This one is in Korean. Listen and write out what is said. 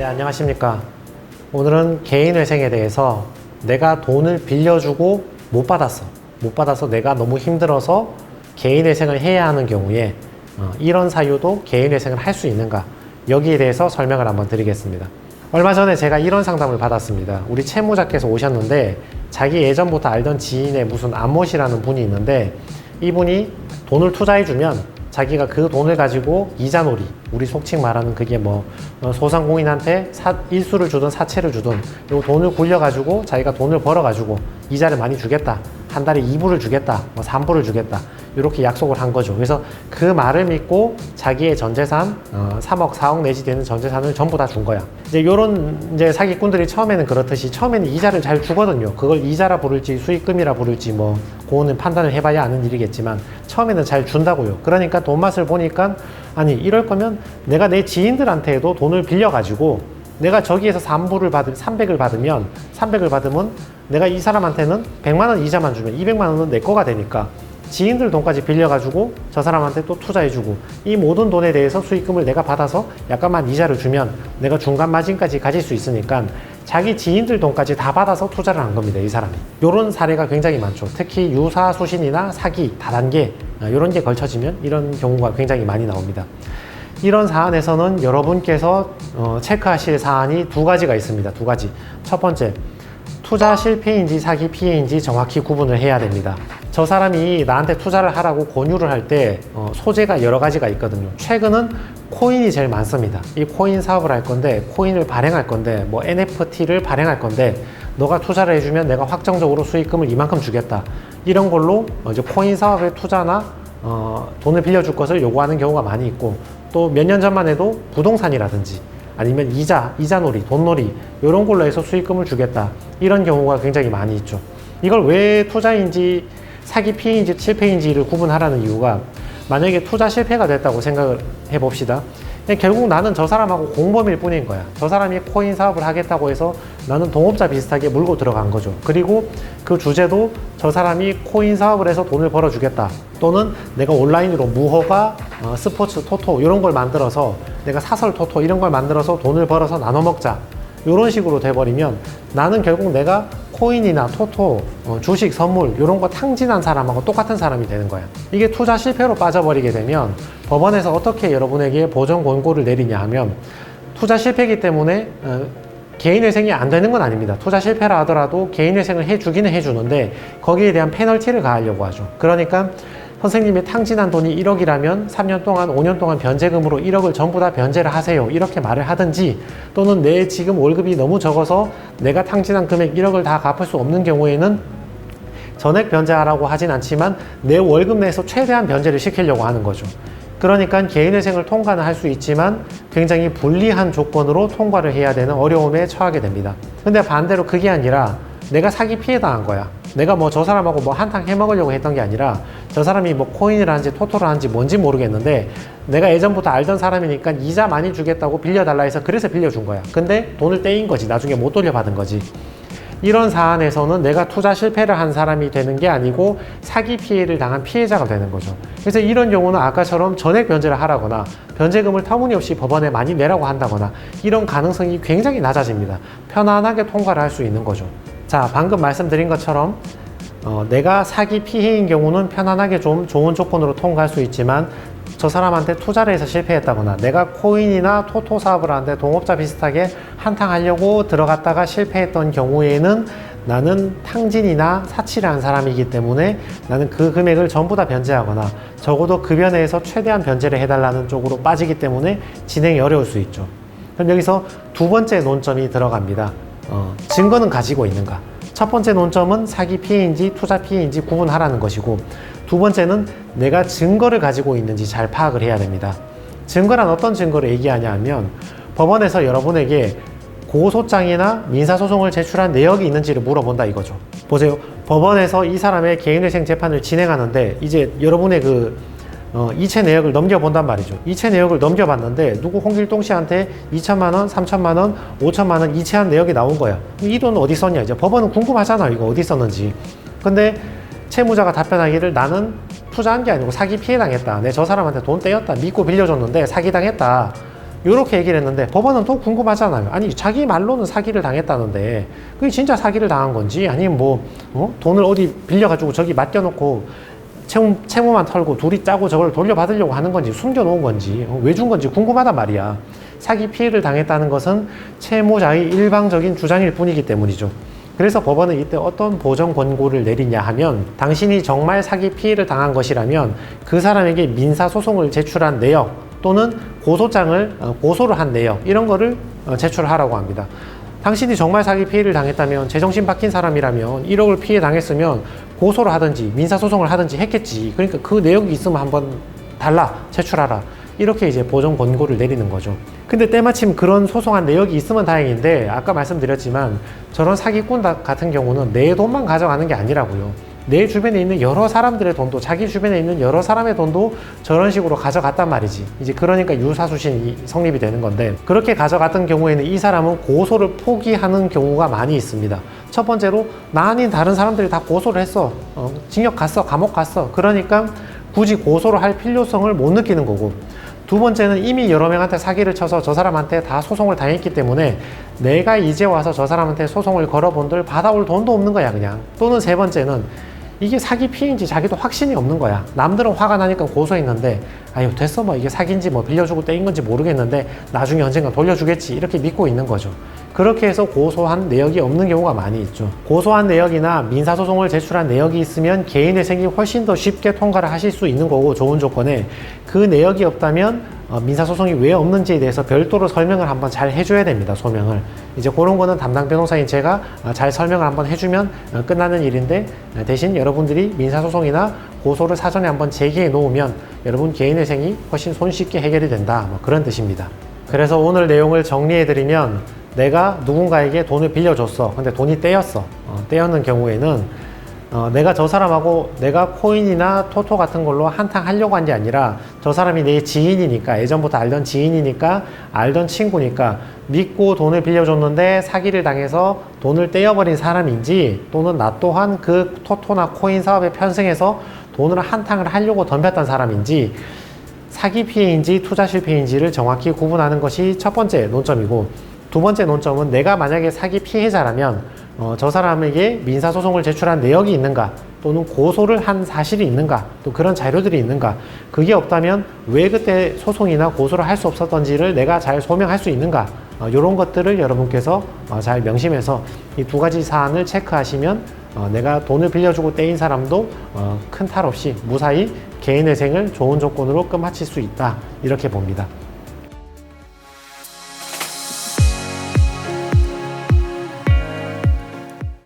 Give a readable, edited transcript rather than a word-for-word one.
네, 안녕하십니까. 오늘은 개인회생에 대해서 내가 돈을 빌려주고 못 받아서 내가 너무 힘들어서 개인회생을 해야 하는 경우에 이런 사유도 개인회생을 할 수 있는가, 여기에 대해서 설명을 한번 드리겠습니다. 얼마 전에 제가 이런 상담을 받았습니다. 우리 채무자께서 오셨는데 자기 예전부터 알던 지인의 무슨 안모씨라는 분이 있는데, 이분이 돈을 투자해주면 자기가 그 돈을 가지고 이자놀이, 우리 속칭 말하는 그게 뭐 소상공인한테 일수를 주든 사채를 주든 요 돈을 굴려가지고 자기가 돈을 벌어가지고 이자를 많이 주겠다, 한 달에 2불을 주겠다, 뭐 3불을 주겠다, 이렇게 약속을 한 거죠. 그래서 그 말을 믿고 자기의 전재산 3억 4억 내지 되는 전재산을 전부 다 준 거야. 이제 요런 사기꾼들이 처음에는 그렇듯이 처음에는 이자를 잘 주거든요. 그걸 이자라 부를지 수익금이라 부를지 뭐 그거는 판단을 해봐야 아는 일이겠지만 처음에는 잘 준다고요. 그러니까 돈 맛을 보니까, 아니 이럴 거면 내가 내 지인들한테도 돈을 빌려가지고 내가 저기에서 300을 받으면 내가 이 사람한테는 100만 원 이자만 주면 200만 원은 내 거가 되니까 지인들 돈까지 빌려가지고 저 사람한테 또 투자해주고 이 모든 돈에 대해서 수익금을 내가 받아서 약간만 이자를 주면 내가 중간 마진까지 가질 수 있으니까 자기 지인들 돈까지 다 받아서 투자를 한 겁니다, 이 사람이. 이런 사례가 굉장히 많죠. 특히 유사수신이나 사기, 다단계 이런 게 걸쳐지면 이런 경우가 굉장히 많이 나옵니다. 이런 사안에서는 여러분께서 체크하실 사안이 두 가지가 있습니다. 두 가지. 첫 번째, 투자 실패인지 사기 피해인지 정확히 구분을 해야 됩니다. 저 사람이 나한테 투자를 하라고 권유를 할 때 소재가 여러 가지가 있거든요. 최근은 코인이 제일 많습니다. 이 코인 사업을 할 건데, 코인을 발행할 건데, 뭐 NFT를 발행할 건데 너가 투자를 해주면 내가 확정적으로 수익금을 이만큼 주겠다, 이런 걸로 이제 코인 사업에 투자나 돈을 빌려줄 것을 요구하는 경우가 많이 있고, 또 몇 년 전만 해도 부동산이라든지 아니면 이자놀이, 돈놀이 이런 걸로 해서 수익금을 주겠다, 이런 경우가 굉장히 많이 있죠. 이걸 왜 투자인지 사기 피해인지 실패인지를 구분하라는 이유가, 만약에 투자 실패가 됐다고 생각을 해봅시다. 결국 나는 저 사람하고 공범일 뿐인 거야. 저 사람이 코인 사업을 하겠다고 해서 나는 동업자 비슷하게 물고 들어간 거죠. 그리고 그 주제도 저 사람이 코인 사업을 해서 돈을 벌어주겠다, 또는 내가 온라인으로 무허가 스포츠 토토 이런 걸 만들어서, 내가 사설 토토 이런 걸 만들어서 돈을 벌어서 나눠 먹자, 이런 식으로 돼버리면 나는 결국 내가 코인이나 토토, 주식, 선물 이런 거 탕진한 사람하고 똑같은 사람이 되는 거야. 이게 투자 실패로 빠져버리게 되면 법원에서 어떻게 여러분에게 보전 권고를 내리냐 하면, 투자 실패이기 때문에 개인회생이 안 되는 건 아닙니다. 투자 실패라 하더라도 개인회생을 해주기는 해주는데 거기에 대한 페널티를 가하려고 하죠. 그러니까 선생님이 탕진한 돈이 1억이라면 3년 동안 5년 동안 변제금으로 1억을 전부 다 변제를 하세요, 이렇게 말을 하든지, 또는 내 지금 월급이 너무 적어서 내가 탕진한 금액 1억을 다 갚을 수 없는 경우에는 전액 변제하라고 하진 않지만 내 월급 내에서 최대한 변제를 시키려고 하는 거죠. 그러니까 개인회생을 통과는 할 수 있지만 굉장히 불리한 조건으로 통과를 해야 되는 어려움에 처하게 됩니다. 근데 반대로 그게 아니라 내가 사기 피해 당한 거야. 내가 뭐 저 사람하고 뭐 한탕 해먹으려고 했던 게 아니라 저 사람이 뭐 코인을 하는지 토토를 하는지 뭔지 모르겠는데 내가 예전부터 알던 사람이니까 이자 많이 주겠다고 빌려달라 해서 그래서 빌려준 거야. 근데 돈을 떼인 거지. 나중에 못 돌려받은 거지. 이런 사안에서는 내가 투자 실패를 한 사람이 되는 게 아니고 사기 피해를 당한 피해자가 되는 거죠. 그래서 이런 경우는 아까처럼 전액 변제를 하라거나 변제금을 터무니없이 법원에 많이 내라고 한다거나 이런 가능성이 굉장히 낮아집니다. 편안하게 통과를 할 수 있는 거죠. 자, 방금 말씀드린 것처럼 내가 사기 피해인 경우는 편안하게 좀 좋은 조건으로 통과할 수 있지만, 저 사람한테 투자를 해서 실패했다거나 내가 코인이나 토토 사업을 하는데 동업자 비슷하게 한탕하려고 들어갔다가 실패했던 경우에는 나는 탕진이나 사치를 한 사람이기 때문에 나는 그 금액을 전부 다 변제하거나 적어도 급여 내에서 최대한 변제를 해달라는 쪽으로 빠지기 때문에 진행이 어려울 수 있죠. 그럼 여기서 두 번째 논점이 들어갑니다. 증거는 가지고 있는가. 첫 번째 논점은 사기 피해인지 투자 피해인지 구분하라는 것이고, 두 번째는 내가 증거를 가지고 있는지 잘 파악을 해야 됩니다. 증거란 어떤 증거를 얘기하냐 하면, 법원에서 여러분에게 고소장이나 민사소송을 제출한 내역이 있는지를 물어본다 이거죠. 보세요. 법원에서 이 사람의 개인회생 재판을 진행하는데 이제 여러분의 이체 내역을 넘겨본단 말이죠. 이체 내역을 넘겨봤는데 누구 홍길동 씨한테 2천만 원, 3천만 원, 5천만 원 이체한 내역이 나온 거야. 이 돈 어디 썼냐? 이제 법원은 궁금하잖아, 이거 어디 썼는지. 근데 채무자가 답변하기를 나는 투자한 게 아니고 사기 피해 당했다. 내 저 사람한테 돈 떼였다. 믿고 빌려줬는데 사기 당했다. 이렇게 얘기를 했는데 법원은 또 궁금하잖아요. 아니 자기 말로는 사기를 당했다는데 그게 진짜 사기를 당한 건지 아니면 돈을 어디 빌려가지고 저기 맡겨놓고 채무만 털고 둘이 짜고 저걸 돌려받으려고 하는 건지 숨겨놓은 건지 왜 준 건지 궁금하단 말이야. 사기 피해를 당했다는 것은 채무자의 일방적인 주장일 뿐이기 때문이죠. 그래서 법원은 이때 어떤 보정 권고를 내리냐 하면 당신이 정말 사기 피해를 당한 것이라면 그 사람에게 민사소송을 제출한 내역 또는 고소를 한 내역 이런 거를 제출하라고 합니다. 당신이 정말 사기 피해를 당했다면 제정신 바뀐 사람이라면 1억을 피해 당했으면 고소를 하든지 민사소송을 하든지 했겠지. 그러니까 그 내역이 있으면 한번 제출하라. 이렇게 이제 보정 권고를 내리는 거죠. 근데 때마침 그런 소송한 내역이 있으면 다행인데 아까 말씀드렸지만 저런 사기꾼 같은 경우는 내 돈만 가져가는 게 아니라고요. 내 주변에 있는 여러 사람들의 돈도 자기 주변에 있는 여러 사람의 돈도 저런 식으로 가져갔단 말이지. 이제 그러니까 유사수신이 성립이 되는 건데 그렇게 가져갔던 경우에는 이 사람은 고소를 포기하는 경우가 많이 있습니다. 첫 번째로 나 아닌 다른 사람들이 다 고소를 했어. 징역 갔어. 감옥 갔어. 그러니까 굳이 고소를 할 필요성을 못 느끼는 거고 두 번째는 이미 여러 명한테 사기를 쳐서 저 사람한테 다 소송을 당했기 때문에 내가 이제 와서 저 사람한테 소송을 걸어본들 받아올 돈도 없는 거야 그냥. 또는 세 번째는 이게 사기 피해인지 자기도 확신이 없는 거야. 남들은 화가 나니까 고소했는데 아유 됐어 이게 사기인지 빌려주고 떼인 건지 모르겠는데 나중에 언젠가 돌려주겠지 이렇게 믿고 있는 거죠. 그렇게 해서 고소한 내역이 없는 경우가 많이 있죠. 고소한 내역이나 민사소송을 제출한 내역이 있으면 개인회생이 훨씬 더 쉽게 통과를 하실 수 있는 거고 좋은 조건에 그 내역이 없다면 민사소송이 왜 없는지에 대해서 별도로 설명을 한번 잘 해줘야 됩니다. 소명을. 이제 그런 거는 담당 변호사인 제가 잘 설명을 한번 해주면 끝나는 일인데 대신 여러분들이 민사소송이나 고소를 사전에 한번 제기해 놓으면 여러분 개인회생이 훨씬 손쉽게 해결이 된다. 그런 뜻입니다. 그래서 오늘 내용을 정리해드리면 내가 누군가에게 돈을 빌려줬어. 근데 돈이 떼였어. 떼었는 경우에는 내가 저 사람하고 내가 코인이나 토토 같은 걸로 한탕 하려고 한 게 아니라 저 사람이 내 지인이니까 예전부터 알던 지인이니까 알던 친구니까 믿고 돈을 빌려줬는데 사기를 당해서 돈을 떼어버린 사람인지 또는 나 또한 그 토토나 코인 사업에 편승해서 돈을 한탕을 하려고 덤볐던 사람인지 사기 피해인지 투자 실패인지를 정확히 구분하는 것이 첫 번째 논점이고 두 번째 논점은 내가 만약에 사기 피해자라면 저 사람에게 민사소송을 제출한 내역이 있는가 또는 고소를 한 사실이 있는가 또 그런 자료들이 있는가 그게 없다면 왜 그때 소송이나 고소를 할 수 없었던지를 내가 잘 소명할 수 있는가 이런 것들을 여러분께서 잘 명심해서 이 두 가지 사안을 체크하시면 내가 돈을 빌려주고 떼인 사람도 큰 탈 없이 무사히 개인회생을 좋은 조건으로 끝마칠 수 있다 이렇게 봅니다.